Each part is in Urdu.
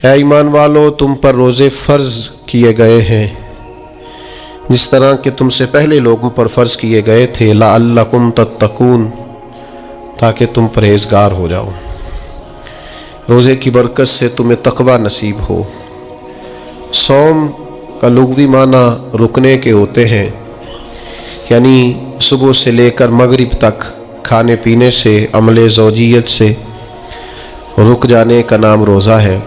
اے ایمان والو، تم پر روزے فرض کیے گئے ہیں جس طرح کہ تم سے پہلے لوگوں پر فرض کیے گئے تھے، لعلکم تتقون، تاکہ تم پرہیزگار ہو جاؤ۔ روزے کی برکت سے تمہیں تقوی نصیب ہو۔ صوم کا لغوی معنی رکنے کے ہوتے ہیں، یعنی صبح سے لے کر مغرب تک کھانے پینے سے، عمل زوجیت سے رک جانے کا نام روزہ ہے۔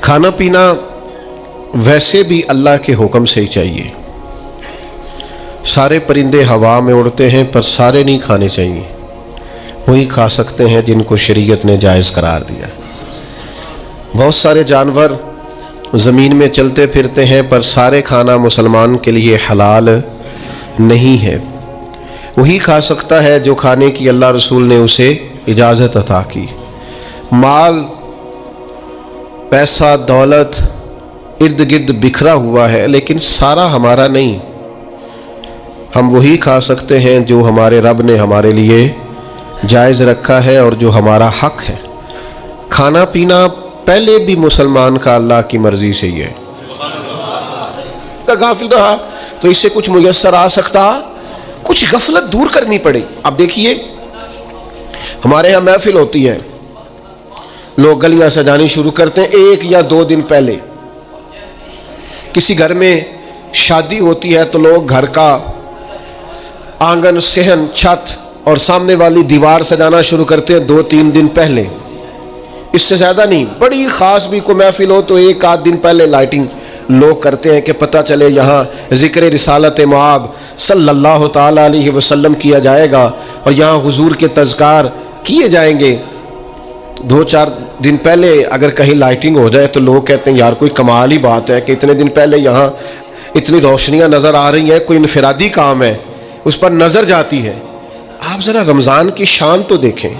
کھانا پینا ویسے بھی اللہ کے حکم سے ہی چاہیے۔ سارے پرندے ہوا میں اڑتے ہیں پر سارے نہیں کھانے چاہیے، وہی کھا سکتے ہیں جن کو شریعت نے جائز قرار دیا۔ بہت سارے جانور زمین میں چلتے پھرتے ہیں پر سارے کھانا مسلمان کے لیے حلال نہیں ہے، وہی کھا سکتا ہے جو کھانے کی اللہ رسول نے اسے اجازت عطا کی۔ مال، پیسہ، دولت ارد گرد بکھرا ہوا ہے لیکن سارا ہمارا نہیں۔ ہم وہی کھا سکتے ہیں جو ہمارے رب نے ہمارے لیے جائز رکھا ہے اور جو ہمارا حق ہے۔ کھانا پینا پہلے بھی مسلمان کا اللہ کی مرضی سے ہی ہے۔ غافل رہا تو اس سے کچھ میسر آ سکتا، کچھ غفلت دور کرنی پڑے۔ اب دیکھیے، ہمارے یہاں محفل ہوتی ہے، لوگ گلیاں سجانی شروع کرتے ہیں 1 یا 2 دن پہلے۔ کسی گھر میں شادی ہوتی ہے تو لوگ گھر کا آنگن، صحن، چھت اور سامنے والی دیوار سجانا شروع کرتے ہیں 2-3 دن پہلے، اس سے زیادہ نہیں۔ بڑی خاص بھی کوئی محفل ہو تو 1-8 دن پہلے لائٹنگ لوگ کرتے ہیں کہ پتہ چلے یہاں ذکر رسالت مآب صلی اللہ تعالی علیہ وسلم کیا جائے گا اور یہاں حضور کے تذکار کیے جائیں گے۔ 2-4 دن پہلے اگر کہیں لائٹنگ ہو جائے تو لوگ کہتے ہیں یار کوئی کمال ہی بات ہے کہ اتنے دن پہلے یہاں اتنی روشنیاں نظر آ رہی ہیں، کوئی انفرادی کام ہے، اس پر نظر جاتی ہے۔ آپ ذرا رمضان کی شان تو دیکھیں۔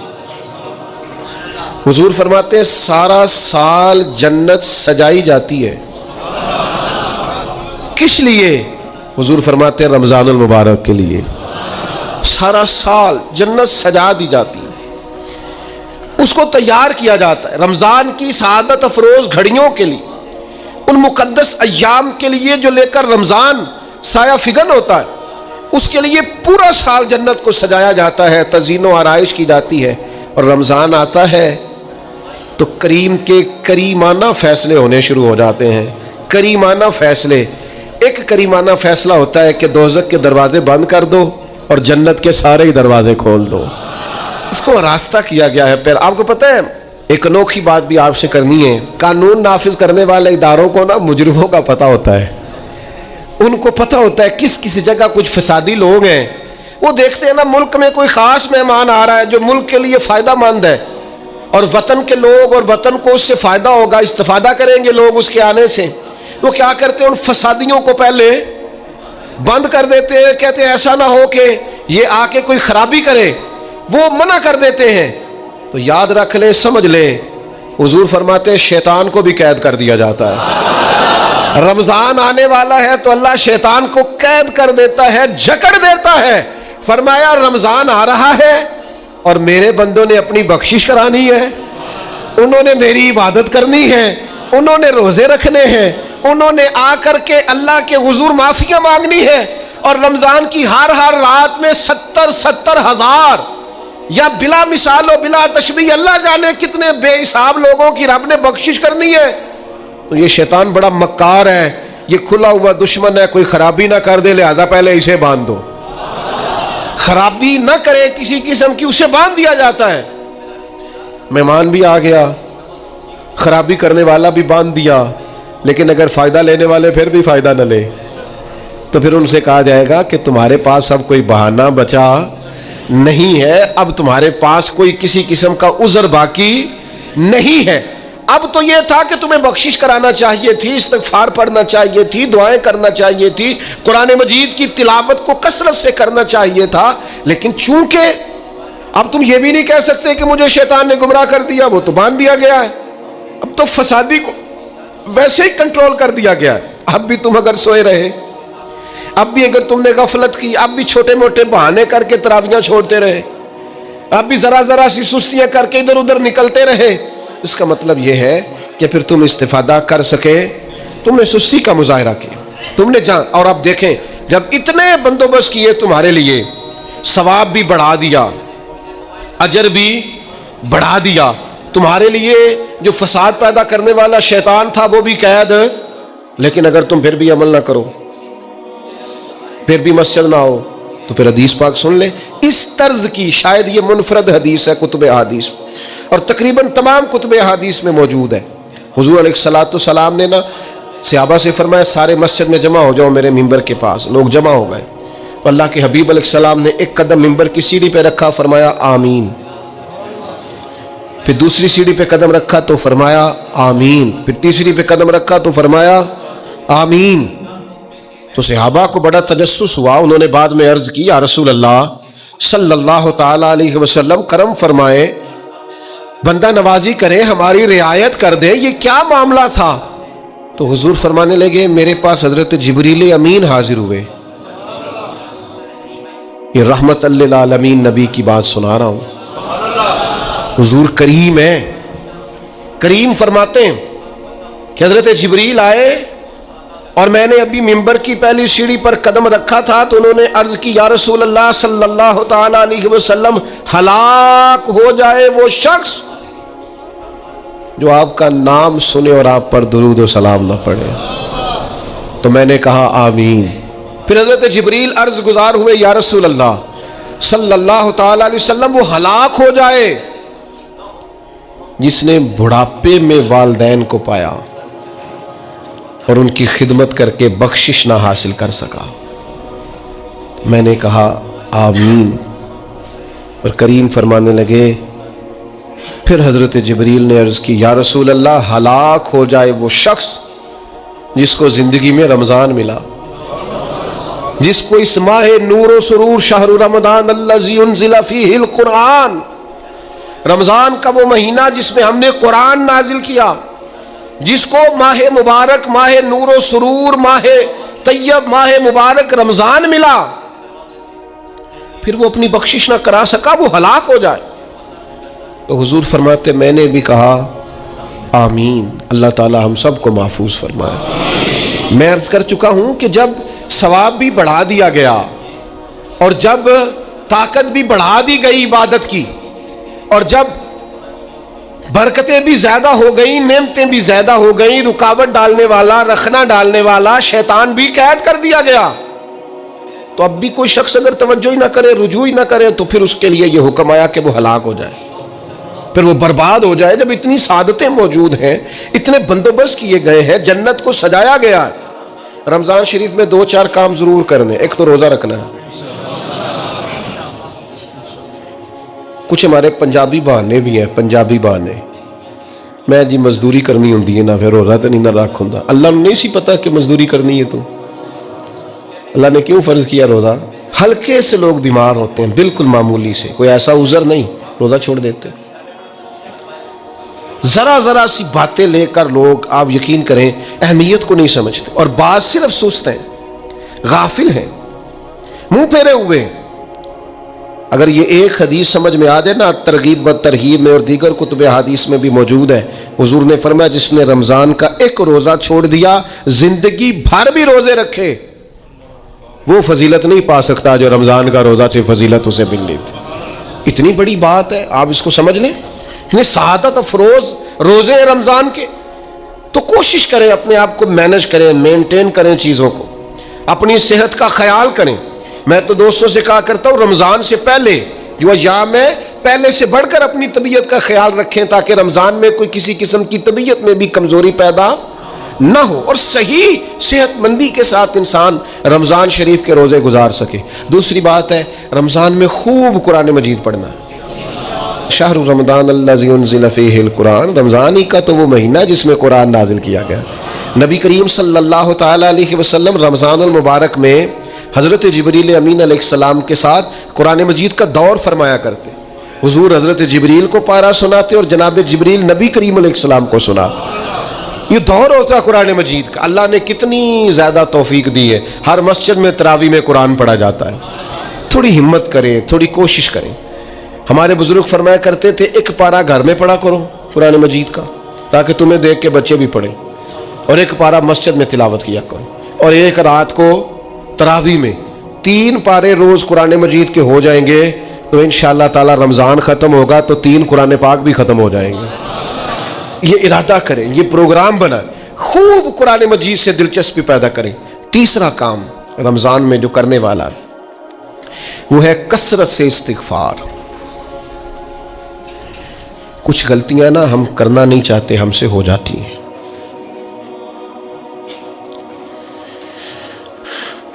حضور فرماتے ہیں سارا سال جنت سجائی جاتی ہے۔ کس لیے؟ حضور فرماتے ہیں رمضان المبارک کے لیے۔ سارا سال جنت سجا دی جاتی ہے، اس کو تیار کیا جاتا ہے رمضان کی سعادت افروز گھڑیوں کے لیے، ان مقدس ایام کے لیے جو لے کر رمضان سایہ فگن ہوتا ہے، اس کے لیے پورا سال جنت کو سجایا جاتا ہے، تزئین و آرائش کی جاتی ہے۔ اور رمضان آتا ہے تو کریم کے کریمانہ فیصلے ہونے شروع ہو جاتے ہیں۔ کریمانہ فیصلے، ایک کریمانہ فیصلہ ہوتا ہے کہ دوزخ کے دروازے بند کر دو اور جنت کے سارے ہی دروازے کھول دو۔ اس کو راستہ کیا گیا ہے۔ پھر آپ کو پتہ ہے ایک انوکھی بات بھی آپ سے کرنی ہے، قانون نافذ کرنے والے اداروں کو نا مجرموں کا پتہ ہوتا ہے، ان کو پتہ ہوتا ہے کس جگہ کچھ فسادی لوگ ہیں۔ وہ دیکھتے ہیں نا ملک میں کوئی خاص مہمان آ رہا ہے جو ملک کے لیے فائدہ مند ہے اور وطن کے لوگ اور وطن کو اس سے فائدہ ہوگا، استفادہ کریں گے لوگ اس کے آنے سے، وہ کیا کرتے ہیں ان فسادیوں کو پہلے بند کر دیتے ہیں، کہتے ہیں ایسا نہ ہو کہ یہ آ کے کوئی خرابی کرے، وہ منع کر دیتے ہیں۔ تو یاد رکھ لیں، سمجھ لیں، حضور فرماتے ہیں شیطان کو بھی قید کر دیا جاتا ہے۔ رمضان آنے والا ہے تو اللہ شیطان کو قید کر دیتا ہے، جکڑ دیتا ہے۔ فرمایا رمضان آ رہا ہے اور میرے بندوں نے اپنی بخشش کرانی ہے، انہوں نے میری عبادت کرنی ہے، انہوں نے روزے رکھنے ہیں، انہوں نے آ کر کے اللہ کے حضور معافیاں مانگنی ہے۔ اور رمضان کی ہر رات میں 70 ہزار یا بلا مثال و بلا تشبیہ اللہ جانے کتنے بے حساب لوگوں کی رب نے بخشش کرنی ہے۔ تو یہ شیطان بڑا مکار ہے، یہ کھلا ہوا دشمن ہے، کوئی خرابی نہ کر دے لہذا پہلے اسے باندھ دو، خرابی نہ کرے کسی قسم کی، اسے باندھ دیا جاتا ہے۔ مہمان بھی آ گیا، خرابی کرنے والا بھی باندھ دیا، لیکن اگر فائدہ لینے والے پھر بھی فائدہ نہ لے تو پھر ان سے کہا جائے گا کہ تمہارے پاس اب کوئی بہانہ بچا نہیں ہے، اب تمہارے پاس کوئی کسی قسم کا عذر باقی نہیں ہے۔ اب تو یہ تھا کہ تمہیں بخشش کرانا چاہیے تھی، استغفار پڑھنا چاہیے تھی، دعائیں کرنا چاہیے تھی، قرآن مجید کی تلاوت کو کثرت سے کرنا چاہیے تھا، لیکن چونکہ اب تم یہ بھی نہیں کہہ سکتے کہ مجھے شیطان نے گمراہ کر دیا، وہ تو باندھ دیا گیا ہے، اب تو فسادی کو ویسے ہی کنٹرول کر دیا گیا ہے۔ اب بھی تم اگر سوئے رہے، اب بھی اگر تم نے غفلت کی، اب بھی چھوٹے موٹے بہانے کر کے تراویحاں چھوڑتے رہے، اب بھی ذرا سی سستیاں کر کے ادھر ادھر نکلتے رہے، اس کا مطلب یہ ہے کہ پھر تم استفادہ کر سکے. تم نے سستی کا مظاہرہ کیا, تم نے جان. اور اب دیکھیں, جب اتنے بندوبست کیے تمہارے لیے, ثواب بھی بڑھا دیا, اجر بھی بڑھا دیا, تمہارے لیے جو فساد پیدا کرنے والا شیطان تھا وہ بھی قید, لیکن اگر تم پھر بھی عمل نہ کرو, پھر بھی مسجد نہ ہو, تو پھر حدیث پاک سن لیں. اس طرز کی شاید یہ منفرد حدیث ہے کتب احادیث, اور تقریباً تمام کتب احادیث میں موجود ہے. حضور علیہ الصلوۃ والسلام نے نا صحابہ سے فرمایا سارے مسجد میں جمع ہو جاؤ میرے ممبر کے پاس. لوگ جمع ہو گئے. اللہ کے حبیب علیہ السلام نے ایک قدم ممبر کی سیڑھی پہ رکھا, فرمایا آمین. پھر دوسری سیڑھی پہ قدم رکھا تو فرمایا آمین. پھر تیسری پہ قدم رکھا تو فرمایا آمین. تو صحابہ کو بڑا تجسس ہوا. انہوں نے بعد میں عرض کی, یا رسول اللہ صلی اللہ تعالی علیہ وسلم کرم فرمائے, بندہ نوازی کرے, ہماری رعایت کر دے, یہ کیا معاملہ تھا؟ تو حضور فرمانے لگے میرے پاس حضرت جبریل امین حاضر ہوئے. یہ رحمت للعالمین نبی کی بات سنا رہا ہوں. حضور کریم ہے. کریم فرماتے ہیں کہ حضرت جبریل آئے اور میں نے ابھی ممبر کی پہلی سیڑھی پر قدم رکھا تھا تو انہوں نے عرض کی, یا رسول اللہ صلی اللہ تعالی علیہ وسلم ہلاک ہو جائے وہ شخص جو آپ کا نام سنے اور آپ پر درود و سلام نہ پڑھے. تو میں نے کہا آمین. پھر حضرت جبریل عرض گزار ہوئے, یا رسول اللہ صلی اللہ تعالی علیہ وسلم وہ ہلاک ہو جائے جس نے بڑھاپے میں والدین کو پایا اور ان کی خدمت کر کے بخشش نہ حاصل کر سکا. میں نے کہا آمین. اور کریم فرمانے لگے, پھر حضرت جبریل نے عرض کی, یا رسول اللہ ہلاک ہو جائے وہ شخص جس کو زندگی میں رمضان ملا, جس کو اس ماہ نور و سرور شہر رمضان الذی انزل فیہ القرآن, رمضان کا وہ مہینہ جس میں ہم نے قرآن نازل کیا, جس کو ماہ مبارک, ماہ نور و سرور, ماہ طیب, ماہ مبارک رمضان ملا, پھر وہ اپنی بخشش نہ کرا سکا, وہ ہلاک ہو جائے. تو حضور فرماتے میں نے بھی کہا آمین. اللہ تعالی ہم سب کو محفوظ فرمائے. میں عرض کر چکا ہوں کہ جب ثواب بھی بڑھا دیا گیا اور جب طاقت بھی بڑھا دی گئی عبادت کی, اور جب برکتیں بھی زیادہ ہو گئیں, نعمتیں بھی زیادہ ہو گئیں, رکاوٹ ڈالنے والا, رخنا ڈالنے والا شیطان بھی قید کر دیا گیا, تو اب بھی کوئی شخص اگر توجہ ہی نہ کرے, رجوع ہی نہ کرے, تو پھر اس کے لیے یہ حکم آیا کہ وہ ہلاک ہو جائے, پھر وہ برباد ہو جائے. جب اتنی سعادتیں موجود ہیں, اتنے بندوبست کیے گئے ہیں, جنت کو سجایا گیا ہے. رمضان شریف میں 2-4 کام ضرور کرنے. ایک تو روزہ رکھنا ہے. کچھ ہمارے پنجابی بہانے بھی ہیں, پنجابی بہانے, میں جی مزدوری کرنی ہوندی ہے نا, پھر روزہ تو نہیں نہ رکھ ہوندا. اللہ نے نہیں سی پتا کہ مزدوری کرنی ہے, تو اللہ نے کیوں فرض کیا روزہ؟ ہلکے سے لوگ بیمار ہوتے ہیں, بالکل معمولی سے, کوئی ایسا عذر نہیں, روزہ چھوڑ دیتے. ذرا سی باتیں لے کر لوگ, آپ یقین کریں, اہمیت کو نہیں سمجھتے, اور بعض صرف سست ہیں, غافل ہیں, منہ پھیرے ہوئے. اگر یہ ایک حدیث سمجھ میں آ جائے نا, ترغیب و ترہیب میں اور دیگر کتب حدیث میں بھی موجود ہے, حضور نے فرمایا جس نے رمضان کا ایک روزہ چھوڑ دیا, زندگی بھر بھی روزے رکھے, وہ فضیلت نہیں پا سکتا جو رمضان کا روزہ سے فضیلت اسے مل لیتی. اتنی بڑی بات ہے, آپ اس کو سمجھ لیں. اتنے سعادت افروز روزے رمضان کے. تو کوشش کریں, اپنے آپ کو مینج کریں, مینٹین کریں چیزوں کو, اپنی صحت کا خیال کریں. میں تو دوستوں سے کہا کرتا ہوں, رمضان سے پہلے جو ایام ہے, پہلے سے بڑھ کر اپنی طبیعت کا خیال رکھیں, تاکہ رمضان میں کوئی کسی قسم کی طبیعت میں بھی کمزوری پیدا نہ ہو, اور صحیح صحت مندی کے ساتھ انسان رمضان شریف کے روزے گزار سکے. دوسری بات ہے, رمضان میں خوب قرآن مجید پڑھنا. شہر رمضان الذی انزل فیہ القرآن, رمضان ہی کا تو وہ مہینہ جس میں قرآن نازل کیا گیا. نبی کریم صلی اللہ تعالی علیہ وسلم رمضان المبارک میں حضرت جبریل امین علیہ السلام کے ساتھ قرآن مجید کا دور فرمایا کرتے. حضور حضرت جبریل کو پارہ سناتے اور جناب جبریل نبی کریم علیہ السلام کو سناتے. یہ دور ہوتا ہے قرآن مجید کا. اللہ نے کتنی زیادہ توفیق دی ہے, ہر مسجد میں تراویح میں قرآن پڑھا جاتا ہے. تھوڑی ہمت کریں, تھوڑی کوشش کریں. ہمارے بزرگ فرمایا کرتے تھے, ایک پارہ گھر میں پڑھا کرو, قرآن مجید کا، تاکہ تمہیں دیکھ کے بچے بھی پڑھیں، اور ایک پارہ مسجد میں تلاوت کیا کرو، اور ایک رات کو تراویح میں 3 پارے روز قرآن مجید کے ہو جائیں گے تو انشاءاللہ تعالی رمضان ختم ہوگا تو 3 قرآن پاک بھی ختم ہو جائیں گے۔ یہ ارادہ کریں، یہ پروگرام بنائیں، خوب قرآن مجید سے دلچسپی پیدا کریں۔ تیسرا کام رمضان میں جو کرنے والا ہے وہ ہے کثرت سے استغفار۔ کچھ غلطیاں نا ہم کرنا نہیں چاہتے، ہم سے ہو جاتی ہیں۔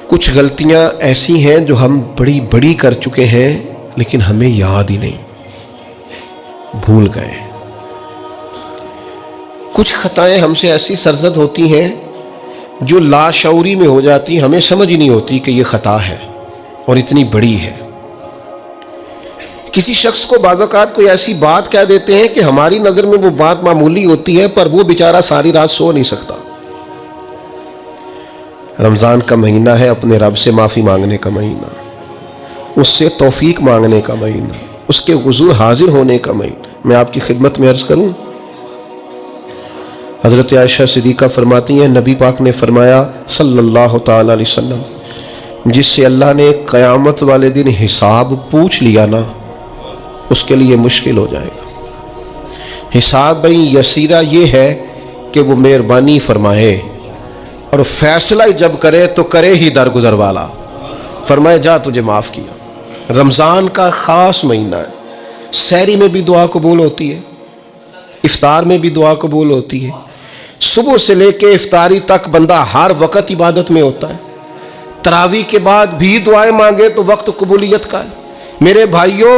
کچھ غلطیاں ایسی ہیں جو ہم بڑی بڑی کر چکے ہیں لیکن ہمیں یاد ہی نہیں، بھول گئے۔ کچھ خطائیں ہم سے ایسی سرزد ہوتی ہیں جو لاشعوری میں ہو جاتی، ہمیں سمجھ ہی نہیں ہوتی کہ یہ خطا ہے اور اتنی بڑی ہے۔ کسی شخص کو بعض اوقات کوئی ایسی بات کہہ دیتے ہیں کہ ہماری نظر میں وہ بات معمولی ہوتی ہے، پر وہ بیچارہ ساری رات سو نہیں سکتا۔ رمضان کا مہینہ ہے اپنے رب سے معافی مانگنے کا مہینہ، اس سے توفیق مانگنے کا مہینہ، اس کے حضور حاضر ہونے کا مہینہ۔ میں آپ کی خدمت میں عرض کروں، حضرت عائشہ صدیقہ فرماتی ہیں نبی پاک نے فرمایا صلی اللہ تعالی علیہ وسلم، جس سے اللہ نے قیامت والے دن حساب پوچھ لیا نا اس کے لیے مشکل ہو جائے گا۔ حساب بھئی یسیرہ یہ ہے کہ وہ مہربانی فرمائے اور فیصلہ جب کرے تو کرے ہی درگزر والا، فرمائے جا تجھے معاف کیا۔ رمضان کا خاص مہینہ ہے، سحری میں بھی دعا قبول ہوتی ہے، افطار میں بھی دعا قبول ہوتی ہے، صبح سے لے کے افطاری تک بندہ ہر وقت عبادت میں ہوتا ہے۔ تراویح کے بعد بھی دعائیں مانگے تو وقت قبولیت کا ہے۔ میرے بھائیوں،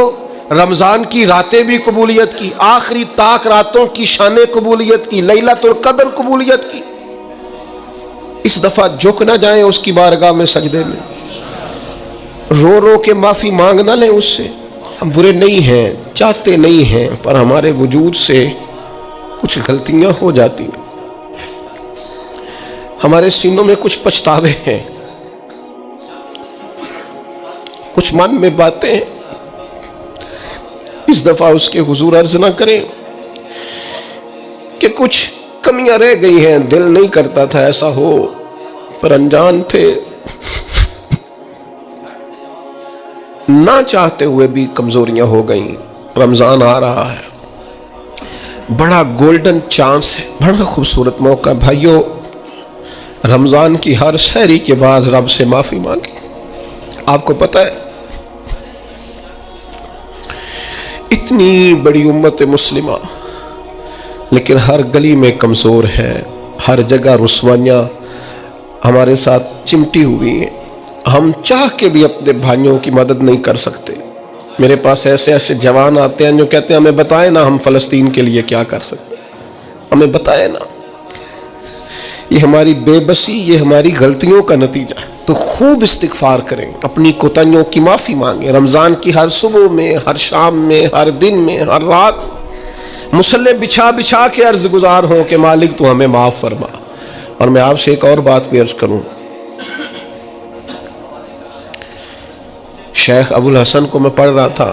رمضان کی راتیں بھی قبولیت کی، آخری طاق راتوں کی شان قبولیت کی، لیلۃ القدر قبولیت کی۔ اس دفعہ جھک نہ جائیں اس کی بارگاہ میں سجدے میں، رو رو کے معافی مانگ نہ لیں اس سے۔ ہم برے نہیں ہیں، چاہتے نہیں ہیں، پر ہمارے وجود سے کچھ غلطیاں ہو جاتی ہیں، ہمارے سینوں میں کچھ پچھتاوے ہیں، کچھ من میں باتیں ہیں۔ اس دفعہ اس کے حضور عرض نہ کریں کہ کچھ کمیاں رہ گئی ہیں، دل نہیں کرتا تھا ایسا ہو، پر انجان تھے، نہ چاہتے ہوئے بھی کمزوریاں ہو گئیں۔ رمضان آ رہا ہے، بڑا گولڈن چانس ہے، بڑا خوبصورت موقع۔ بھائیو، رمضان کی ہر سحری کے بعد رب سے معافی مانگیں۔ آپ کو پتہ ہے اتنی بڑی امت مسلمہ لیکن ہر گلی میں کمزور ہے، ہر جگہ رسوائیاں ہمارے ساتھ چمٹی ہوئی ہیں، ہم چاہ کے بھی اپنے بھائیوں کی مدد نہیں کر سکتے۔ میرے پاس ایسے ایسے جوان آتے ہیں جو کہتے ہیں ہمیں بتائیں نا ہم فلسطین کے لیے کیا کر سکتے، ہمیں بتائیں نا۔ یہ ہماری بے بسی، یہ ہماری غلطیوں کا نتیجہ ہے۔ تو خوب استغفار کریں، اپنی کوتاہیوں کی معافی مانگیں۔ رمضان کی ہر صبح میں، ہر شام میں، ہر دن میں، ہر رات مصلی بچھا بچھا کے عرض گزار ہوں کہ مالک تو ہمیں معاف فرما۔ اور میں آپ سے ایک اور بات بھی عرض کروں، شیخ ابو الحسن کو میں پڑھ رہا تھا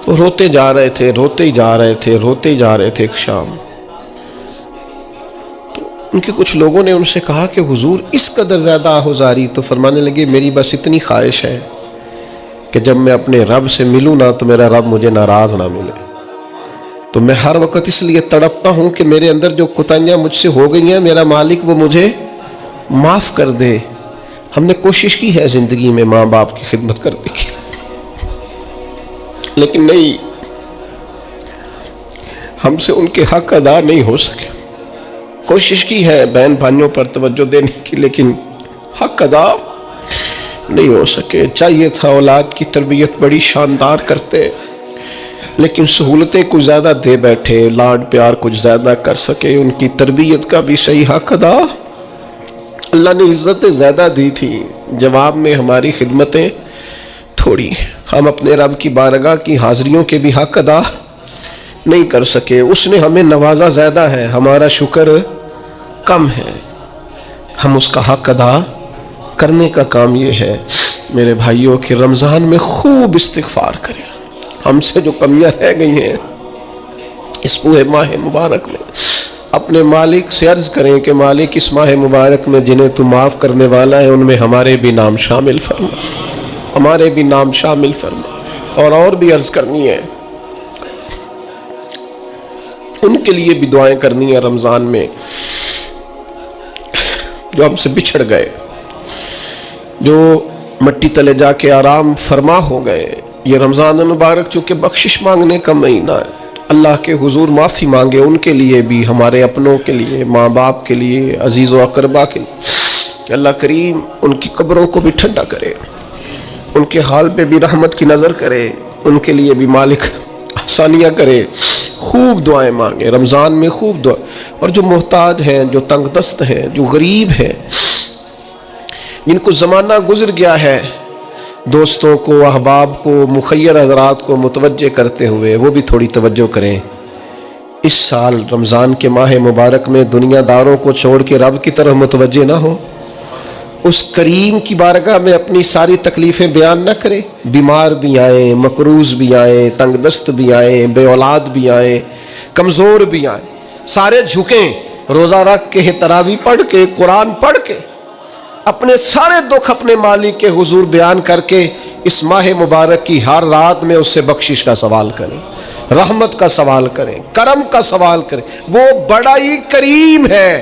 تو روتے جا رہے تھے، روتے ہی جا رہے تھے، روتے ہی جا رہے تھے۔ ایک شام تو ان کے کچھ لوگوں نے ان سے کہا کہ حضور اس قدر زیادہ آہوزاری، تو فرمانے لگے میری بس اتنی خواہش ہے کہ جب میں اپنے رب سے ملوں نا تو میرا رب مجھے ناراض نہ ملے۔ تو میں ہر وقت اس لیے تڑپتا ہوں کہ میرے اندر جو کوتاہیاں مجھ سے ہو گئی ہیں میرا مالک وہ مجھے معاف کر دے۔ ہم نے کوشش کی ہے زندگی میں ماں باپ کی خدمت کرنے کی، لیکن نہیں، ہم سے ان کے حق ادا نہیں ہو سکے۔ کوشش کی ہے بہن بھائیوں پر توجہ دینے کی، لیکن حق ادا نہیں ہو سکے۔ چاہیے تھا اولاد کی تربیت بڑی شاندار کرتے، لیکن سہولتیں کچھ زیادہ دے بیٹھے، لاڈ پیار کچھ زیادہ کر سکے، ان کی تربیت کا بھی صحیح حق ادا۔ اللہ نے عزتیں زیادہ دی تھی، جواب میں ہماری خدمتیں تھوڑی، ہم اپنے رب کی بارگاہ کی حاضریوں کے بھی حق ادا نہیں کر سکے۔ اس نے ہمیں نوازا زیادہ ہے، ہمارا شکر کم ہے، ہم اس کا حق ادا کرنے کا کام یہ ہے میرے بھائیوں کہ رمضان میں خوب استغفار کریں۔ ہم سے جو کمیاں رہ گئی ہیں اس پورے ماہ مبارک میں اپنے مالک سے عرض کریں کہ مالک اس ماہ مبارک میں جنہیں تو معاف کرنے والا ہے ان میں ہمارے بھی نام شامل فرما، ہمارے بھی نام شامل فرما۔ اور بھی عرض کرنی ہے، ان کے لیے بھی دعائیں کرنی ہے رمضان میں جو ہم سے بچھڑ گئے، جو مٹی تلے جا کے آرام فرما ہو گئے۔ یہ رمضان المبارک چونکہ بخشش مانگنے کا مہینہ ہے، اللہ کے حضور معافی مانگے ان کے لیے بھی، ہمارے اپنوں کے لیے، ماں باپ کے لیے، عزیز و اقربا کے لیے، کہ اللہ کریم ان کی قبروں کو بھی ٹھنڈا کرے، ان کے حال پہ بھی رحمت کی نظر کرے، ان کے لیے بھی مالک آسانیاں کرے۔ خوب دعائیں مانگے رمضان میں، خوب دعا۔ اور جو محتاج ہیں، جو تنگ دست ہیں، جو غریب ہیں، جن کو زمانہ گزر گیا ہے، دوستوں کو، احباب کو، مخیر حضرات کو متوجہ کرتے ہوئے وہ بھی تھوڑی توجہ کریں۔ اس سال رمضان کے ماہ مبارک میں دنیا داروں کو چھوڑ کے رب کی طرف متوجہ نہ ہو، اس کریم کی بارگاہ میں اپنی ساری تکلیفیں بیان نہ کرے۔ بیمار بھی آئیں، مقروض بھی آئیں، تنگ دست بھی آئیں، بے اولاد بھی آئیں، کمزور بھی آئیں، سارے جھکیں، روزہ رکھ کے، تراویح پڑھ کے، قرآن پڑھ کے، اپنے سارے دکھ اپنے مالک کے حضور بیان کر کے اس ماہ مبارک کی ہر رات میں اس سے بخشش کا سوال کریں، رحمت کا سوال کریں، کرم کا سوال کریں۔ وہ بڑا ہی کریم ہے۔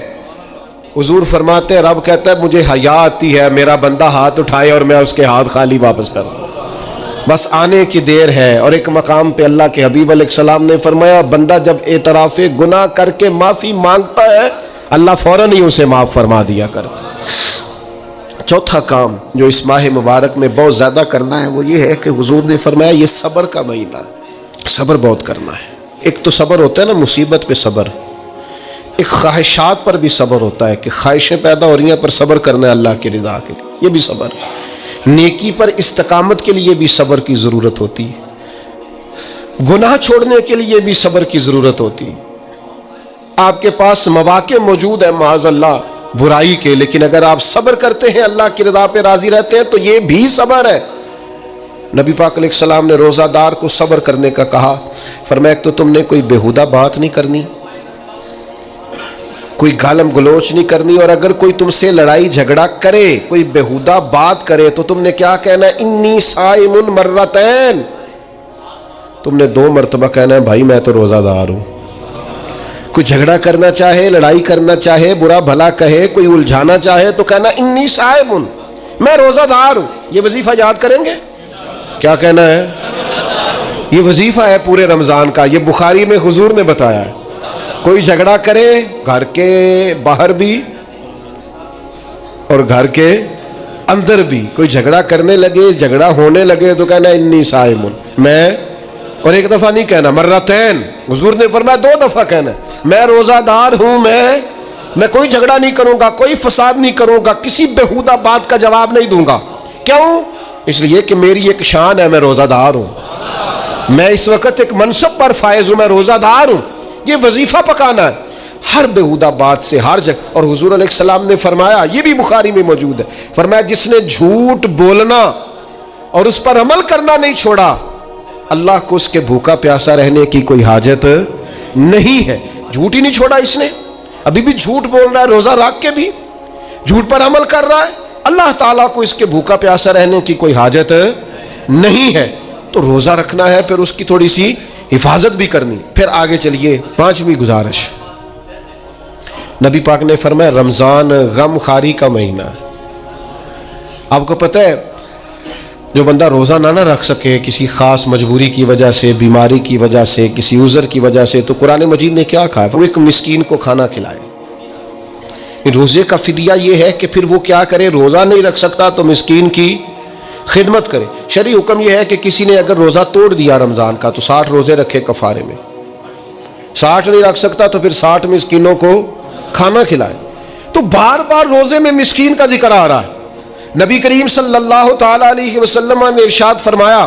حضور فرماتے ہیں، رب کہتا ہے مجھے حیا آتی ہے میرا بندہ ہاتھ اٹھائے اور میں اس کے ہاتھ خالی واپس کر دوں، بس آنے کی دیر ہے۔ اور ایک مقام پہ اللہ کے حبیب علیہ السلام نے فرمایا، بندہ جب اعتراف گناہ کر کے معافی مانگتا ہے اللہ فوراً ہی اسے معاف فرما دیا کر۔ چوتھا کام جو اس ماہ مبارک میں بہت زیادہ کرنا ہے وہ یہ ہے کہ حضور نے فرمایا یہ صبر کا مہینہ ہے، صبر بہت کرنا ہے۔ ایک تو صبر ہوتا ہے نا مصیبت پہ صبر، ایک خواہشات پر بھی صبر ہوتا ہے کہ خواہشیں پیدا ہو رہی ہیں پر صبر کرنا ہے اللہ کی رضا کے لیے، یہ بھی صبر۔ نیکی پر استقامت کے لیے بھی صبر کی ضرورت ہوتی ہے، گناہ چھوڑنے کے لیے بھی صبر کی ضرورت ہوتی ہے۔ آپ کے پاس مواقع موجود ہے معاذ اللہ برائی کے، لیکن اگر آپ صبر کرتے ہیں اللہ کی رضا پہ راضی رہتے ہیں تو یہ بھی صبر ہے۔ نبی پاک علیہ السلام نے روزہ دار کو صبر کرنے کا کہا، فرمایا ایک تو تم نے کوئی بیہودہ بات نہیں کرنی، کوئی گالم گلوچ نہیں کرنی، اور اگر کوئی تم سے لڑائی جھگڑا کرے، کوئی بیہودہ بات کرے تو تم نے کیا کہنا ہے، انی صائم مرتین، تم نے 2 مرتبہ کہنا ہے بھائی میں تو روزہ دار ہوں۔ کوئی جھگڑا کرنا چاہے، لڑائی کرنا چاہے، برا بھلا کہے، کوئی الجھانا چاہے تو کہنا انی صائم، میں روزہ دار ہوں۔ یہ وظیفہ یاد کریں گے، کیا کہنا ہے؟ یہ وظیفہ ہے پورے رمضان کا، یہ بخاری میں حضور نے بتایا ہے۔ کوئی جھگڑا کرے گھر کے باہر بھی اور گھر کے اندر بھی، کوئی جھگڑا کرنے لگے، جھگڑا ہونے لگے تو کہنا انی صائم، میں، اور ایک دفعہ نہیں کہنا، مرتین، حضور نے فرمایا 2 دفعہ کہنا میں روزہ دار ہوں، میں کوئی جھگڑا نہیں کروں گا، کوئی فساد نہیں کروں گا، کسی بیہودہ بات کا جواب نہیں دوں گا۔ کیوں؟ اس لیے کہ میری ایک شان ہے، میں روزہ دار ہوں، میں اس وقت ایک منصب پر فائز ہوں، میں روزہ دار ہوں۔ یہ وظیفہ پکانا ہے ہر بیہودہ بات سے، ہر جگہ۔ اور حضور علیہ السلام نے فرمایا، یہ بھی بخاری میں موجود ہے، فرمایا جس نے جھوٹ بولنا اور اس پر عمل کرنا نہیں چھوڑا، اللہ کو اس کے بھوکا پیاسا رہنے کی کوئی حاجت نہیں ہے۔ جھوٹ ہی نہیں چھوڑا اس نے، ابھی بھی جھوٹ بول رہا ہے، روزہ رکھ کے بھی جھوٹ پر عمل کر رہا ہے، اللہ تعالیٰ کو اس کے بھوکا پیاسا رہنے کی کوئی حاجت نہیں ہے۔ تو روزہ رکھنا ہے، پھر اس کی تھوڑی سی حفاظت بھی کرنی۔ پھر آگے چلیے، 5ویں گزارش، نبی پاک نے فرمایا رمضان غم خاری کا مہینہ ہے۔ آپ کو پتہ ہے جو بندہ روزہ نہ رکھ سکے کسی خاص مجبوری کی وجہ سے، بیماری کی وجہ سے، کسی عذر کی وجہ سے، تو قرآن مجید نے کیا کہا ہے، وہ ایک مسکین کو کھانا کھلائے۔ روزے کا فدیہ یہ ہے کہ پھر وہ کیا کرے، روزہ نہیں رکھ سکتا تو مسکین کی خدمت کرے۔ شرعی حکم یہ ہے کہ کسی نے اگر روزہ توڑ دیا رمضان کا تو 60 روزے رکھے کفارے میں، 60 نہیں رکھ سکتا تو پھر 60 مسکینوں کو کھانا کھلائے۔ تو بار بار روزے میں مسکین کا ذکر آ رہا ہے۔ نبی کریم صلی اللہ تعالیٰ علیہ وسلم نے ارشاد فرمایا،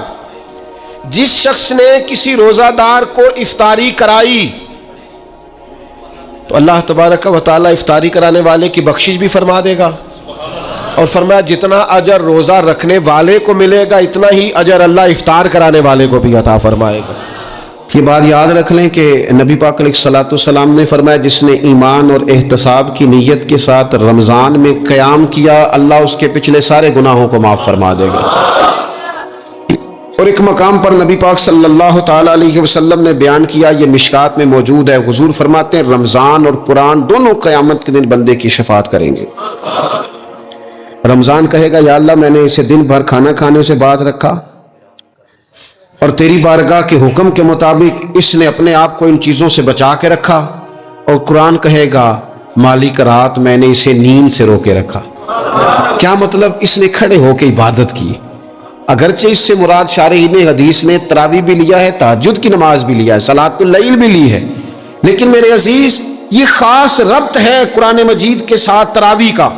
جس شخص نے کسی روزہ دار کو افطاری کرائی تو اللہ تبارک و تعالیٰ افطاری کرانے والے کی بخشش بھی فرما دے گا، اور فرمایا جتنا اجر روزہ رکھنے والے کو ملے گا اتنا ہی اجر اللہ افطار کرانے والے کو بھی عطا فرمائے گا۔ یہ بات یاد رکھ لیں کہ نبی پاک علیہ الصلوۃ والسلام نے فرمایا جس نے ایمان اور احتساب کی نیت کے ساتھ رمضان میں قیام کیا اللہ اس کے پچھلے سارے گناہوں کو معاف فرما دے گا۔ اور ایک مقام پر نبی پاک صلی اللہ تعالیٰ علیہ وسلم نے بیان کیا، یہ مشکات میں موجود ہے، حضور فرماتے ہیں رمضان اور قرآن دونوں قیامت کے دن بندے کی شفاعت کریں گے۔ رمضان کہے گا یا اللہ میں نے اسے دن بھر کھانا کھانے سے باز رکھا اور تیری بارگاہ کے حکم کے مطابق اس نے اپنے آپ کو ان چیزوں سے بچا کے رکھا، اور قرآن کہے گا مالک رات میں نے اسے نیند سے روکے رکھا۔ کیا مطلب؟ اس نے کھڑے ہو کے عبادت کی، اگرچہ اس سے مراد شارحین حدیث نے تراویح بھی لیا ہے، تہجد کی نماز بھی لیا ہے، صلاۃ اللیل بھی لی ہے، لیکن میرے عزیز یہ خاص ربط ہے قرآن مجید کے ساتھ تراویح کا۔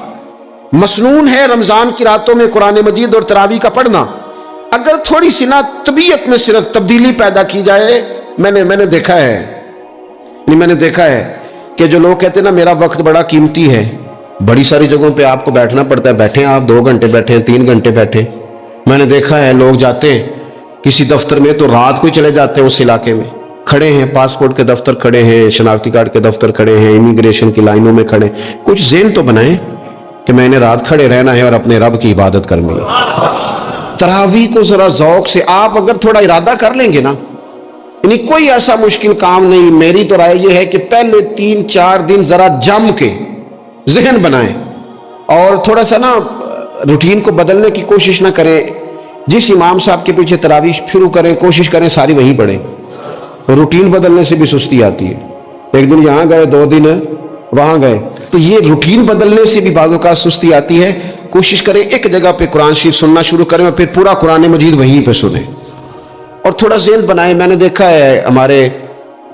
مسنون ہے رمضان کی راتوں میں قرآن مجید اور تراویح کا پڑھنا۔ اگر تھوڑی سی نا طبیعت میں صرف تبدیلی پیدا کی جائے، میں نے دیکھا ہے کہ جو لوگ کہتے ہیں نا میرا وقت بڑا قیمتی ہے، بڑی ساری جگہوں پہ آپ کو بیٹھنا پڑتا ہے، بیٹھیں آپ 2 گھنٹے بیٹھیں 3 گھنٹے بیٹھیں۔ میں نے دیکھا ہے لوگ جاتے ہیں کسی دفتر میں تو رات کو ہی چلے جاتے ہیں، اس علاقے میں کھڑے ہیں، پاسپورٹ کے دفتر کھڑے ہیں، شناختی کارڈ کے دفتر کھڑے ہیں، امیگریشن کی لائنوں میں کھڑے ہیں۔ کچھ ذہن تو بنائیں کہ میں نے رات کھڑے رہنا ہے اور اپنے رب کی عبادت کرنی ہے۔ تراویح کو ذرا ذوق سے آپ اگر تھوڑا ارادہ کر لیں گے نا، یعنی کوئی ایسا مشکل کام نہیں، میری تو رائے یہ ہے کہ پہلے 3-4 دن ذرا جم کے ذہن بنائیں اور تھوڑا سا نا روٹین کو بدلنے کی کوشش نہ کریں۔ جس امام صاحب کے پیچھے تراویح شروع کریں کوشش کریں ساری وہیں پڑھیں، روٹین بدلنے سے بھی سستی آتی ہے۔ ایک دن یہاں گئے 2 دن وہاں گئے، تو یہ روٹین بدلنے سے بھی بعض اوقات سستی آتی ہے۔ کوشش کریں ایک جگہ پہ قرآن شریف سننا شروع کریں اور پھر پورا قرآن مجید وہیں پہ سنیں اور تھوڑا ذہن بنائیں۔ میں نے دیکھا ہے ہمارے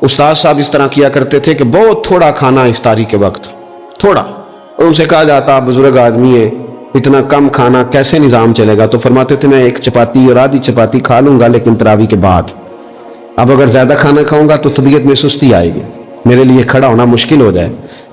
استاد صاحب اس طرح کیا کرتے تھے کہ بہت تھوڑا کھانا افطاری کے وقت، تھوڑا، اور ان سے کہا جاتا آپ بزرگ آدمی ہیں اتنا کم کھانا کیسے نظام چلے گا؟ تو فرماتے تھے میں 1 چپاتی اور آدھی چپاتی کھا لوں گا لیکن تراویح کے بعد، اب اگر زیادہ کھانا کھاؤں گا تو طبیعت میں سستی آئے گی، میرے لیے کھڑا ہونا مشکل ہو جائے۔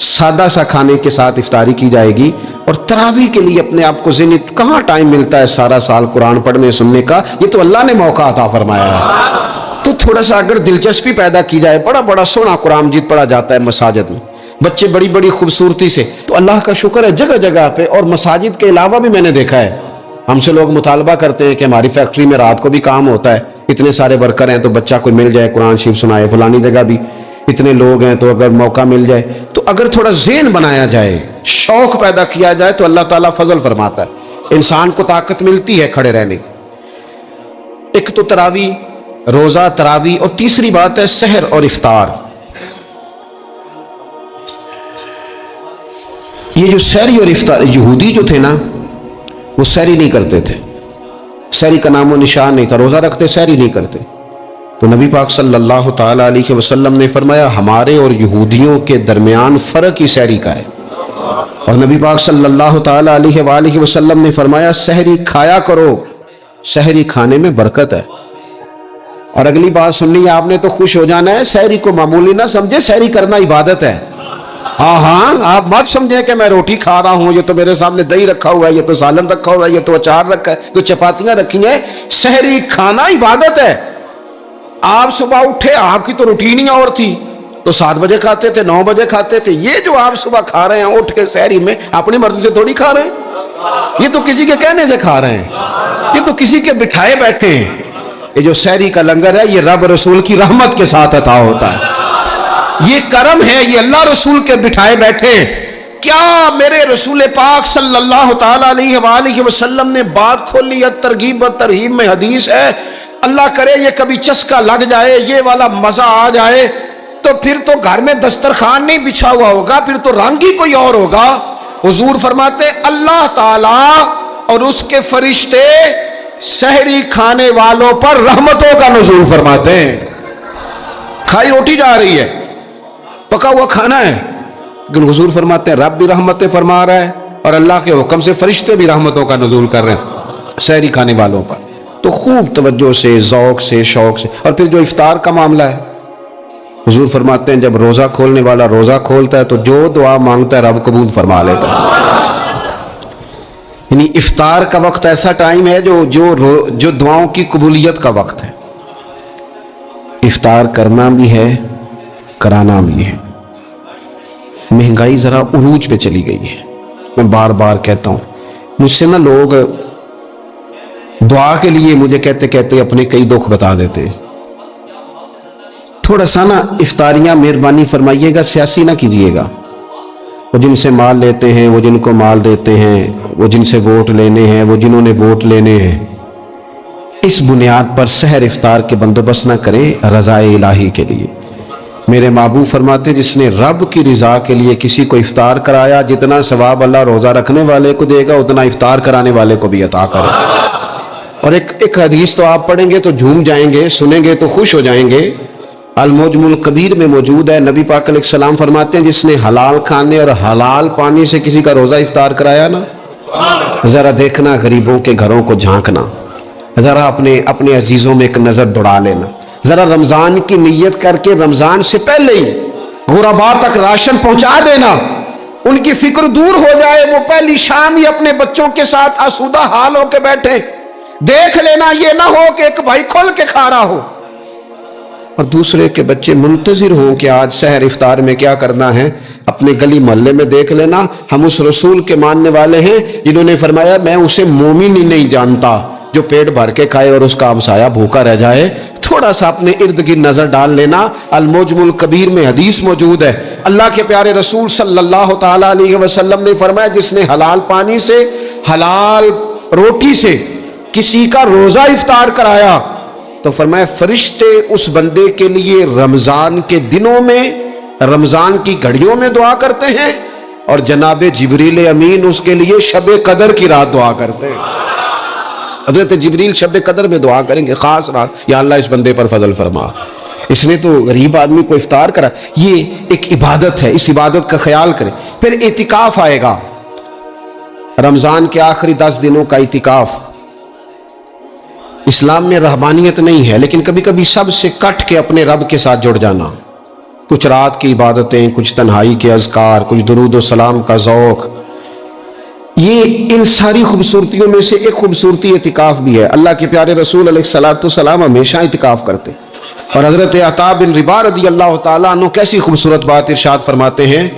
سادہ سا کھانے کے ساتھ افطاری کی جائے گی اور تراویح کے لیے اپنے آپ کو ذہنی کہاں ٹائم ملتا ہے سارا سال قرآن پڑھنے سننے کا؟ یہ تو اللہ نے موقع عطا فرمایا ہے، تو تھوڑا سا اگر دلچسپی پیدا کی جائے۔ بڑا سونا قرآن مجید پڑھا جاتا ہے مساجد میں، بچے بڑی خوبصورتی سے، تو اللہ کا شکر ہے جگہ جگہ پہ، اور مساجد کے علاوہ بھی میں نے دیکھا ہے ہم سے لوگ مطالبہ کرتے ہیں کہ ہماری فیکٹری میں رات کو بھی کام ہوتا ہے، اتنے سارے ورکر ہیں تو بچہ کوئی مل جائے قرآن شریف سنائے، فلانی جگہ بھی اتنے لوگ ہیں تو اگر موقع مل جائے، تو اگر تھوڑا ذہن بنایا جائے، شوق پیدا کیا جائے تو اللہ تعالیٰ فضل فرماتا ہے، انسان کو طاقت ملتی ہے کھڑے رہنے کی۔ ایک تو تراویح، روزہ، تراویح، اور تیسری بات ہے سحر اور افطار۔ یہ جو سحری اور افطار، یہودی جو تھے نا وہ سحری نہیں کرتے تھے، سحری کا نام و نشان نہیں تھا، روزہ رکھتے سحری نہیں کرتے۔ تو نبی پاک صلی اللہ تعالیٰ علیہ وسلم نے فرمایا ہمارے اور یہودیوں کے درمیان فرق ہی سحری کا ہے، اور نبی پاک صلی اللہ تعالیٰ علیہ وآلہ وسلم نے فرمایا سحری کھایا کرو، سحری کھانے میں برکت ہے۔ اور اگلی بات سننی ہے آپ نے تو خوش ہو جانا ہے، سحری کو معمولی نہ سمجھے، سحری کرنا عبادت ہے۔ ہاں آپ مت سمجھیں کہ میں روٹی کھا رہا ہوں، یہ تو میرے سامنے دہی رکھا ہوا ہے، یہ تو سالن رکھا ہوا ہے، یہ تو اچار رکھا ہے، تو چپاتیاں رکھی ہیں۔ سحری کھانا عبادت ہے۔ آپ صبح اٹھے، آپ کی تو روٹین ہی اور تھی، تو 7 بجے کھاتے تھے، 9 بجے کھاتے تھے۔ یہ جو آپ صبح کھا رہے ہیں اٹھ کے سحری میں، اپنی مرضی سے تھوڑی کھا رہے ہیں، یہ تو کسی کے کہنے سے کھا رہے ہیں، یہ تو کسی کے بٹھائے بیٹھے ہیں۔ یہ جو سحری کا لنگر ہے یہ رب رسول کی رحمت کے ساتھ عطا ہوتا ہے، یہ کرم ہے، یہ اللہ رسول کے بٹھائے بیٹھے۔ کیا میرے رسول پاک صلی اللہ تعالیٰ علیہ وآلہ وسلم نے بات کھولی ہے، ترغیب و ترہیب میں حدیث ہے، اللہ کرے یہ کبھی چسکا لگ جائے، یہ والا مزہ آ جائے، تو پھر تو گھر میں دسترخوان نہیں بچھا ہوا ہوگا، پھر تو رنگ ہی کوئی اور ہوگا۔ حضور فرماتے اللہ تعالیٰ اور اس کے فرشتے سحری کھانے والوں پر رحمتوں کا نزول فرماتے ہیں۔ کھائی روٹی جا رہی ہے، پکا ہوا کھانا ہے، لیکن حضور فرماتے ہیں رب بھی رحمتیں فرما رہا ہے اور اللہ کے حکم سے فرشتے بھی رحمتوں کا نزول کر رہے ہیں سحری کھانے والوں پر۔ تو خوب توجہ سے، ذوق سے، شوق سے۔ اور پھر جو افطار کا معاملہ ہے، حضور فرماتے ہیں جب روزہ کھولنے والا روزہ کھولتا ہے تو جو دعا مانگتا ہے رب قبول فرما لیتا ہے۔ یعنی افطار کا وقت ایسا ٹائم ہے جو دعاؤں کی قبولیت کا وقت ہے۔ افطار کرنا بھی ہے، کرانا بھی ہے۔ مہنگائی ذرا عروج پہ چلی گئی ہے، میں بار بار کہتا ہوں، مجھ سے نا لوگ دعا کے لیے مجھے کہتے کہتے اپنے کئی دکھ بتا دیتے ہیں۔ تھوڑا سا نا افطاریاں مہربانی فرمائیے گا سیاسی نہ کیجیے گا۔ وہ جن سے مال لیتے ہیں، وہ جن کو مال دیتے ہیں، وہ جن سے ووٹ لینے ہیں، وہ جنہوں نے ووٹ لینے ہیں، اس بنیاد پر سحر افطار کے بندوبست نہ کریں رضا الہی کے لیے۔ میرے محبوب فرماتے جس نے رب کی رضا کے لیے کسی کو افطار کرایا، جتنا ثواب اللہ روزہ رکھنے والے کو دے گا اتنا افطار کرانے والے کو بھی عطا کرے۔ اور ایک حدیث تو آپ پڑھیں گے تو جھوم جائیں گے، سنیں گے تو خوش ہو جائیں گے، المعجم الکبیر میں موجود ہے۔ نبی پاک علیہ السلام فرماتے ہیں جس نے حلال کھانے اور حلال پانی سے کسی کا روزہ افطار کرایا نا، ذرا دیکھنا غریبوں کے گھروں کو جھانکنا، ذرا اپنے عزیزوں میں ایک نظر دوڑا لینا، ذرا رمضان کی نیت کر کے رمضان سے پہلے ہی غرباء تک راشن پہنچا دینا، ان کی فکر دور ہو جائے، وہ پہلی شام ہی اپنے بچوں کے ساتھ آسودہ حال ہو کے بیٹھے۔ دیکھ لینا یہ نہ ہو کہ ایک بھائی کھل کے کھا رہا ہو اور دوسرے کے بچے منتظر ہوں کہ آج سحر افطار میں کیا کرنا ہے۔ اپنے گلی محلے میں دیکھ لینا، ہم اس رسول کے ماننے والے ہیں جنہوں نے فرمایا میں اسے مومن ہی نہیں جانتا جو پیٹ بھر کے کھائے اور اس کا ہمسایہ بھوکا رہ جائے۔ تھوڑا سا اپنے ارد گرد نظر ڈال لینا، المعجم الکبیر میں حدیث موجود ہے، اللہ کے پیارے رسول صلی اللہ تعالی علیہ وسلم نے فرمایا جس نے حلال پانی سے حلال روٹی سے کسی کا روزہ افطار کرایا تو فرمایا فرشتے اس بندے کے لیے رمضان کے دنوں میں، رمضان کی گھڑیوں میں دعا کرتے ہیں، اور جناب جبریل امین اس کے لیے شب قدر کی رات دعا کرتے ہیں۔ حضرت جبریل شب قدر میں دعا کریں گے خاص رات، یا اللہ اس بندے پر فضل فرما، اس نے تو غریب آدمی کو افطار کرا۔ یہ ایک عبادت ہے، اس عبادت کا خیال کریں۔ پھر اعتکاف آئے گا، رمضان کے آخری 10 دنوں کا اعتکاف۔ اسلام میں رہبانیت نہیں ہے، لیکن کبھی کبھی سب سے کٹ کے اپنے رب کے ساتھ جڑ جانا، کچھ رات کی عبادتیں، کچھ تنہائی کے اذکار، کچھ درود و سلام کا ذوق، یہ ان ساری خوبصورتیوں میں سے ایک خوبصورتی اعتکاف بھی ہے۔ اللہ کے پیارے رسول علیہ الصلوۃ والسلام ہمیشہ اعتکاف کرتے، اور حضرت عطا بن رباح رضی اللہ تعالیٰ عنہ کیسی خوبصورت بات ارشاد فرماتے ہیں،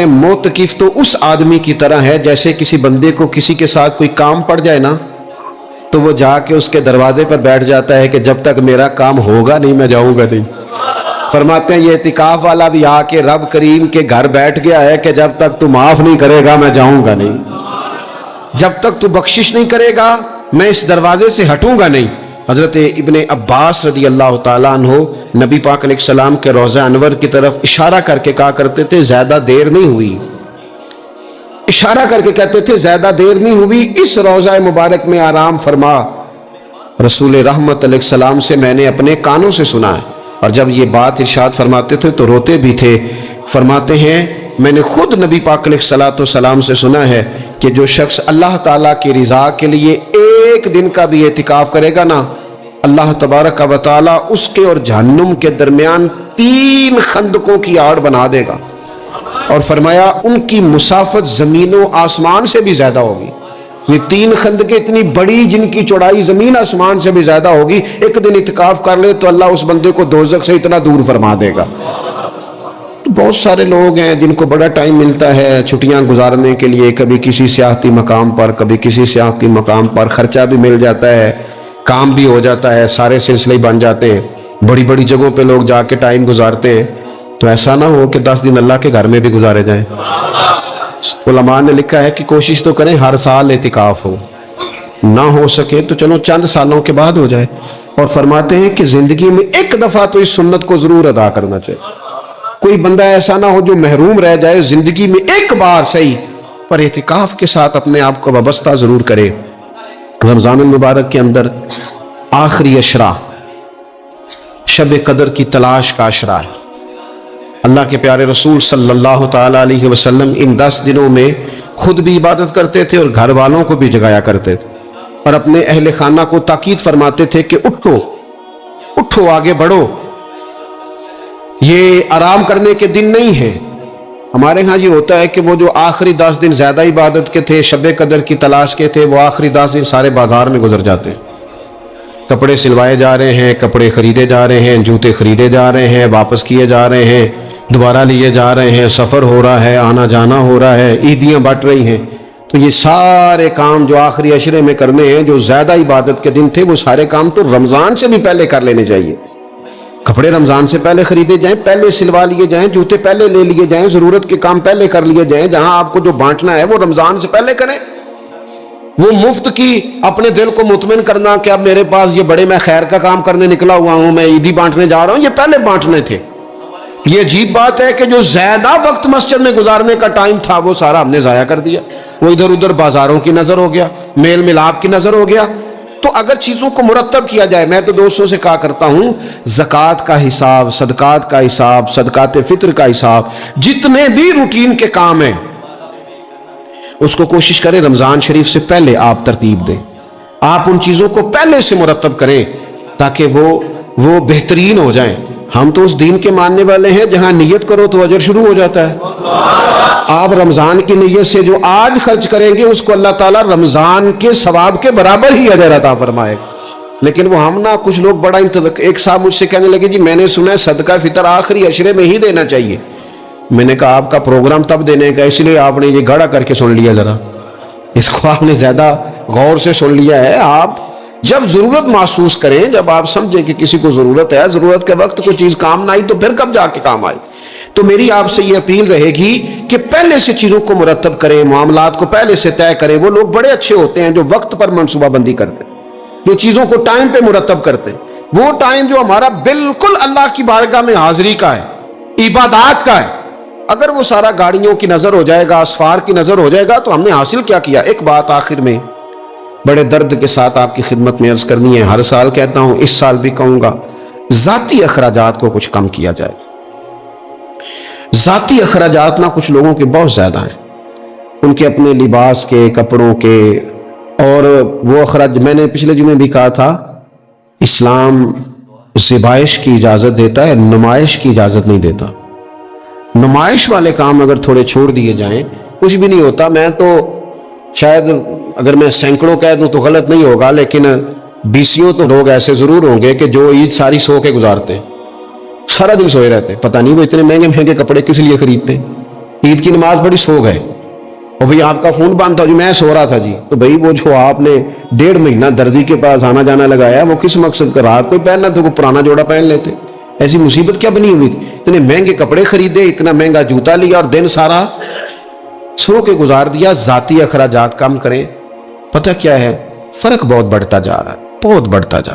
معتکف تو اس آدمی کی طرح ہے جیسے کسی بندے کو کسی کے ساتھ کوئی کام پڑ جائے نا تو وہ جا کے اس کے دروازے پر بیٹھ جاتا ہے کہ جب تک میرا کام ہوگا نہیں میں جاؤں گا نہیں۔ فرماتے ہیں یہ اعتکاف والا بھی آ کے رب کریم کے گھر بیٹھ گیا ہے کہ جب تک تو معاف نہیں کرے گا میں جاؤں گا نہیں، جب تک تو بخشش نہیں کرے گا میں اس دروازے سے ہٹوں گا نہیں۔ حضرت ابن عباس رضی اللہ تعالیٰ عنہ نبی پاک علیہ السلام کے روضہ انور کی طرف اشارہ کر کے کہا کرتے تھے زیادہ دیر نہیں ہوئی، اشارہ کر کے کہتے تھے زیادہ دیر نہیں ہوئی، اس روضہ مبارک میں آرام فرما۔ رسول رحمت علیہ السلام سے میں نے اپنے کانوں سے سنا ہے، اور جب یہ بات ارشاد فرماتے تھے تو روتے بھی تھے۔ فرماتے ہیں میں نے خود نبی پاک علیہ السلام سے سنا ہے کہ جو شخص اللہ تعالیٰ کی رضا کے لیے ایک دن کا بھی اعتکاف کرے گا نا، اللہ تبارک و تعالیٰ اس کے اور جہنم کے درمیان 3 خندقوں کی آڑ بنا دے گا، اور فرمایا ان کی مسافت زمین و آسمان سے بھی زیادہ ہوگی۔ یہ 3 خندقیں اتنی بڑی جن کی چوڑائی زمین آسمان سے بھی زیادہ ہوگی، ایک دن اعتکاف کر لے تو اللہ اس بندے کو دوزخ سے اتنا دور فرما دے گا۔ بہت سارے لوگ ہیں جن کو بڑا ٹائم ملتا ہے چھٹیاں گزارنے کے لیے، کبھی کسی سیاحتی مقام پر، کبھی کسی سیاحتی مقام پر، خرچہ بھی مل جاتا ہے، کام بھی ہو جاتا ہے، سارے سلسلے بن جاتے ہیں، بڑی بڑی جگہوں پہ لوگ جا کے ٹائم گزارتے ہیں۔ تو ایسا نہ ہو کہ 10 دن اللہ کے گھر میں بھی گزارے جائیں۔ علماء نے لکھا ہے کہ کوشش تو کریں ہر سال اعتکاف ہو، نہ ہو سکے تو چلو چند سالوں کے بعد ہو جائے۔ اور فرماتے ہیں کہ زندگی میں ایک دفعہ تو اس سنت کو ضرور ادا کرنا چاہیے۔ کوئی بندہ ایسا نہ ہو جو محروم رہ جائے، زندگی میں ایک بار صحیح پر اعتکاف کے ساتھ اپنے آپ کو وابستہ ضرور کرے۔ رمضان المبارک کے اندر آخری عشرہ شب قدر کی تلاش کا عشرہ ہے۔ اللہ کے پیارے رسول صلی اللہ تعالیٰ علیہ وسلم ان 10 دنوں میں خود بھی عبادت کرتے تھے اور گھر والوں کو بھی جگایا کرتے تھے، اور اپنے اہل خانہ کو تاکید فرماتے تھے کہ اٹھو اٹھو، آگے بڑھو، یہ آرام کرنے کے دن نہیں ہیں۔ ہمارے ہاں یہ ہوتا ہے کہ وہ جو آخری 10 دن زیادہ عبادت کے تھے، شب قدر کی تلاش کے تھے، وہ آخری 10 دن سارے بازار میں گزر جاتے ہیں، کپڑے سلوائے جا رہے ہیں، کپڑے خریدے جا رہے ہیں، جوتے خریدے جا رہے ہیں، واپس کیے جا رہے ہیں، دوبارہ لیے جا رہے ہیں، سفر ہو رہا ہے، آنا جانا ہو رہا ہے، عیدیاں بٹ رہی ہیں. تو یہ سارے کام جو آخری عشرے میں کرنے ہیں، جو زیادہ عبادت کے دن تھے، وہ سارے کام تو رمضان سے بھی پہلے کر لینے چاہیے. کپڑے رمضان سے پہلے خریدے جائیں، پہلے سلوا لیے جائیں، جوتے پہلے لے لیے جائیں، ضرورت کے کام پہلے کر لیے جائیں. جہاں آپ کو جو بانٹنا ہے وہ رمضان سے پہلے کریں. وہ مفت کی اپنے دل کو مطمئن کرنا کہ اب میرے پاس یہ بڑے میں خیر کا کام کرنے نکلا ہوا ہوں، میں عیدی بانٹنے جا رہا ہوں، یہ پہلے بانٹنے تھے. یہ عجیب بات ہے کہ جو زیادہ وقت مسجد میں گزارنے کا ٹائم تھا وہ سارا ہم نے ضائع کر دیا. وہ ادھر ادھر بازاروں کی نظر ہو گیا، میل ملاپ کی نظر ہو گیا. تو اگر چیزوں کو مرتب کیا جائے، میں تو دوستوں سے کہا کرتا ہوں، زکوٰۃ کا حساب، صدقات کا حساب، صدقات فطر کا حساب، جتنے بھی روٹین کے کام ہیں اس کو کوشش کریں رمضان شریف سے پہلے آپ ترتیب دیں. آپ ان چیزوں کو پہلے سے مرتب کریں تاکہ وہ بہترین ہو جائیں. ہم تو اس دین کے ماننے والے ہیں جہاں نیت کرو تو اجر شروع ہو جاتا ہے. آپ رمضان کی نیت سے جو آج خرچ کریں گے اس کو اللہ تعالیٰ رمضان کے ثواب کے برابر ہی اجر عطا فرمائے گا. لیکن وہ ہم نہ، کچھ لوگ بڑا ایک صاحب مجھ سے کہنے لگے جی میں نے سنا ہے صدقہ فطر آخری عشرے میں ہی دینا چاہیے. میں نے کہا آپ کا پروگرام تب دینے کا، اس لیے آپ نے یہ گاڑا کر کے سن لیا، ذرا اس کو آپ نے زیادہ غور سے سن لیا ہے. آپ جب ضرورت محسوس کریں، جب آپ سمجھیں کہ کسی کو ضرورت ہے، ضرورت کے وقت کوئی چیز کام نہ آئی تو پھر کب جا کے کام آئے. تو میری آپ سے یہ اپیل رہے گی کہ پہلے سے چیزوں کو مرتب کریں، معاملات کو پہلے سے طے کریں. وہ لوگ بڑے اچھے ہوتے ہیں جو وقت پر منصوبہ بندی کرتے ہیں، جو چیزوں کو ٹائم پہ مرتب کرتے ہیں. وہ ٹائم جو ہمارا بالکل اللہ کی بارگاہ میں حاضری کا ہے، عبادات کا ہے، اگر وہ سارا گاڑیوں کی نظر ہو جائے گا، اسفار کی نظر ہو جائے گا تو ہم نے حاصل کیا کیا. ایک بات آخر میں بڑے درد کے ساتھ آپ کی خدمت میں عرض کرنی ہے، ہر سال کہتا ہوں، اس سال بھی کہوں گا، ذاتی اخراجات کو کچھ کم کیا جائے. ذاتی اخراجات نہ کچھ لوگوں کے بہت زیادہ ہیں، ان کے اپنے لباس کے، کپڑوں کے، اور وہ اخراج میں نے پچھلے جمعے بھی کہا تھا، اسلام ذبائش کی اجازت دیتا ہے، نمائش کی اجازت نہیں دیتا. نمائش والے کام اگر تھوڑے چھوڑ دیے جائیں کچھ بھی نہیں ہوتا. میں تو شاید اگر میں سینکڑوں کہہ دوں تو غلط نہیں ہوگا، لیکن بیسیوں تو لوگ ایسے ضرور ہوں گے کہ جو عید ساری سو کے گزارتے ہیں، سارا دن سوئے رہتے ہیں. پتہ نہیں وہ اتنے مہنگے مہنگے کپڑے کس لیے خریدتے ہیں. عید کی نماز پڑھی، سو گئے، اور بھئی آپ کا فون بند تھا جی میں سو رہا تھا جی. تو بھئی وہ جو آپ نے 1.5 مہینہ درزی کے پاس آنا جانا لگایا وہ کس مقصد کا؟ رات کوئی پہننا تھا، کوئی پرانا جوڑا پہن لیتے. ایسی مصیبت کیا بنی ہوئی تھی؟ اتنے مہنگے کپڑے خریدے، اتنا مہنگا جوتا لیا، اور دن سارا سو کے گزار دیا. ذاتی اخراجات کم کریں. پتہ کیا ہے، فرق بہت بڑھتا جا رہا ہے، بہت بڑھتا جا رہا ہے.